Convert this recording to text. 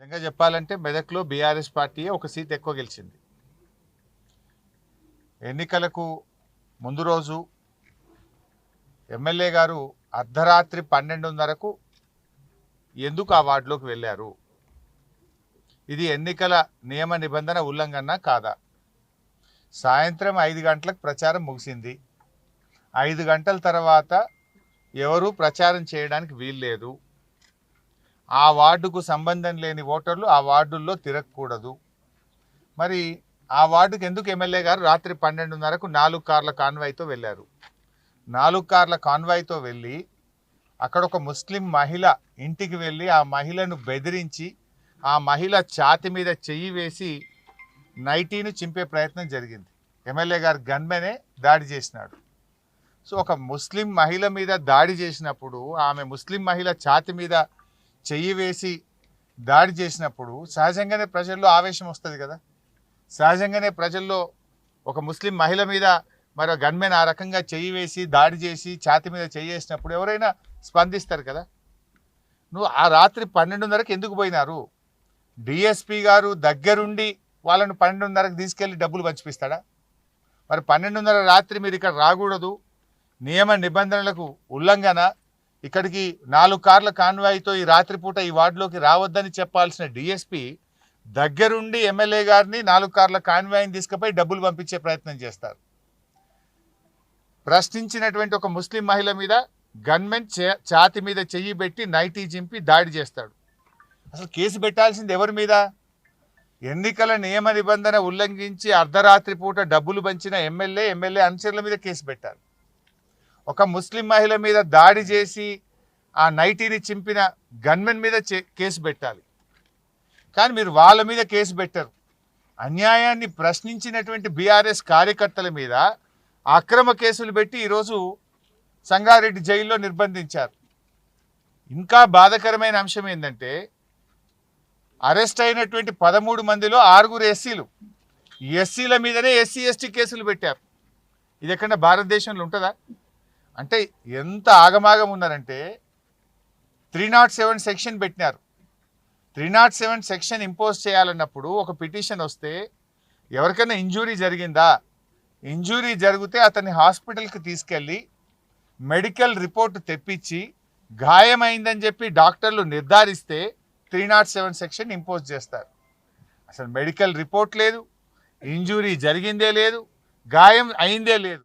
నిజంగా చెప్పాలంటే మెదక్లో బీఆర్ఎస్ పార్టీ ఒక సీట్ ఎక్కువ గెలిచింది. ఎన్నికలకు ముందు రోజు ఎమ్మెల్యే గారు అర్ధరాత్రి 12:30కు ఎందుకు ఆ వార్డులోకి వెళ్ళారు? ఇది ఎన్నికల నియమ నిబంధన ఉల్లంఘన కాదా? సాయంత్రం 5 గంటలకు ప్రచారం ముగిసింది. 5 గంటల తర్వాత ఎవరూ ప్రచారం చేయడానికి వీల్లేదు. ఆ వార్డుకు సంబంధం లేని ఓటర్లు ఆ వార్డుల్లో తిరగకూడదు. మరి ఆ వార్డుకు ఎందుకు ఎమ్మెల్యే గారు రాత్రి 12:30కు 4 కార్ల కాన్వాయ్తో వెళ్ళారు? 4 కార్ల కాన్వాయ్తో వెళ్ళి అక్కడ ఒక ముస్లిం మహిళ ఇంటికి వెళ్ళి ఆ మహిళను బెదిరించి ఆ మహిళ ఛాతి మీద చెయ్యి వేసి నైటీని చింపే ప్రయత్నం జరిగింది. ఎమ్మెల్యే గారు గన్మెనే దాడి చేసినాడు. సో ఒక ముస్లిం మహిళ మీద దాడి చేసినప్పుడు, ఆమె ముస్లిం మహిళ ఛాతి మీద చెయ్యి వేసి దాడి చేసినప్పుడు సహజంగానే ప్రజల్లో ఆవేశం వస్తుంది కదా. సహజంగానే ప్రజల్లో ఒక ముస్లిం మహిళ మీద మరో గన్మెన్ ఆ రకంగా చెయ్యి వేసి దాడి చేసి ఛాతి మీద చెయ్యి వేసినప్పుడు ఎవరైనా స్పందిస్తారు కదా. నువ్వు ఆ రాత్రి 12:30కి ఎందుకు పోయినారు? డిఎస్పీ గారు దగ్గరుండి వాళ్ళను 12:30కి తీసుకెళ్ళి డబ్బులు పంచిపిస్తాడా? మరి 12:30 రాత్రి మీరు ఇక్కడ రాకూడదు, నియమ నిబంధనలకు ఉల్లంఘన, ఇక్కడికి 4 కార్ల కాన్వాయ్తో ఈ రాత్రిపూట ఈ వార్డులోకి రావద్దని చెప్పాల్సిన డిఎస్పీ దగ్గరుండి ఎమ్మెల్యే గారిని 4 కార్ల కాన్వాయ్ని తీసుకుపోయి డబ్బులు పంపించే ప్రయత్నం చేస్తారు. ప్రశ్నించినటువంటి ఒక ముస్లిం మహిళ మీద గన్మెన్ ఛాతి మీద చెయ్యి పెట్టి నైటీ చింపి దాడి చేస్తాడు. అసలు కేసు పెట్టాల్సింది ఎవరి మీద? ఎన్నికల నియమ నిబంధన ఉల్లంఘించి అర్ధరాత్రి పూట డబ్బులు పంచిన ఎమ్మెల్యే అనుచరుల మీద కేసు పెట్టాలి. ఒక ముస్లిం మహిళ మీద దాడి చేసి ఆ నైటీని చింపిన గన్మెన్ మీద కేసు పెట్టాలి. కానీ మీరు వాళ్ళ మీద కేసు పెట్టరు. అన్యాయాన్ని ప్రశ్నించినటువంటి బీఆర్ఎస్ కార్యకర్తల మీద అక్రమ కేసులు పెట్టి ఈరోజు సంగారెడ్డి జైల్లో నిర్బంధించారు. ఇంకా బాధాకరమైన అంశం ఏంటంటే అరెస్ట్ అయినటువంటి 13 మందిలో 6 ఎస్సీలు. ఎస్సీల మీదనే ఎస్సీ ఎస్టీ కేసులు పెట్టారు. ఇది ఎక్కడ భారతదేశంలో ఉంటుందా? అంటే ఎంత ఆగమాగం ఉన్నారంటే 307 సెక్షన్ పెట్టినారు. 307 సెక్షన్ ఇంపోజ్ చేయాలన్నప్పుడు ఒక పిటిషన్ వస్తే ఎవరికైనా ఇంజూరీ జరిగిందా, ఇంజూరీ జరిగితే అతన్ని హాస్పిటల్కి తీసుకెళ్ళి మెడికల్ రిపోర్ట్ తెప్పించి గాయమైందని చెప్పి డాక్టర్లు నిర్ధారిస్తే 307 సెక్షన్ ఇంపోజ్ చేస్తారు. అసలు మెడికల్ రిపోర్ట్ లేదు, ఇంజూరీ జరిగిందే లేదు, గాయం అయిందే లేదు.